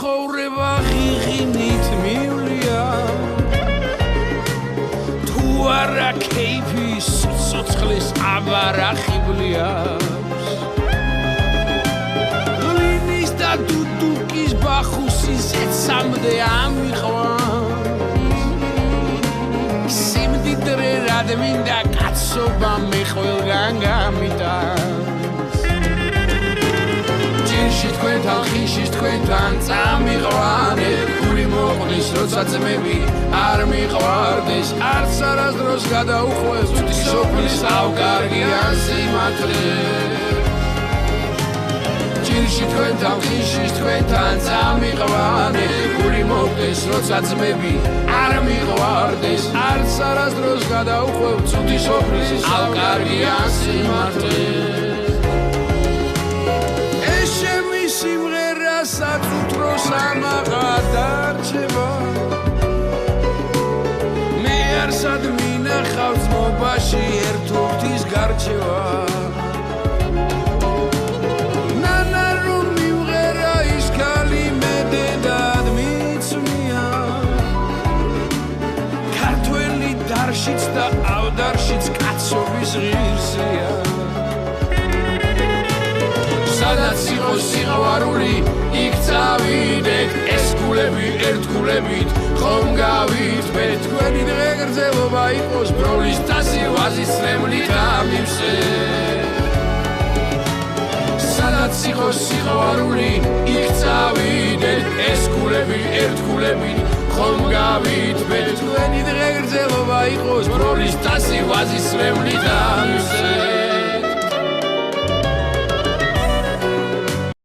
ცხოვრება ღიღინით მივლია თუ არა ქეიფის სოცხლის აბარახიბლია ლინის და დუდუკის ბახუსის ეცამდე ამიყვა სიმდიდრე რად მინდა კაცობა მე ყველგან გამიტანს ჭირში თქვენთან ხიში თქვენთან წამიყვანე გული მოყვნის როცა ძმები არ მიყვარდეს არც არასდროს გადაუხვეს თვითი სოფლის ავკარგიან სიმართლე ჭირში თქვენთან ხიში თქვენთან წამიყვანე გული მოყვნის როცა ძმები არ მიყვარდეს არც არასდროს გადაუხვეს თვითი სოფლის ავკარგიან სიმართლე სიმღერა საწუთროს ამაღა დარჩება მე არსად მინახავს ძმობაში ერთობის გარჩევა ნანა რომ მიმღერა ის ქალი მე დედად მიცვნია ქართველი დარშიც და ავდარშიც კაცობის ღირსია სადაც იყოს სიყვარული იქ წავიდეთ ეს გულები ერთგულებით ხომ გავითბეთ თქვენი დღე გრძელობა იყოს ბროლის თასი ვაზის წრემლით ამივსე სადაც იყოს სიყვარული იქ წავიდეთ ეს გულები ერთგულებით ხომ გავითბეთ თქვენი დღე გრძელობა იყოს ბროლის თასი ვაზის წრემლით ამივსე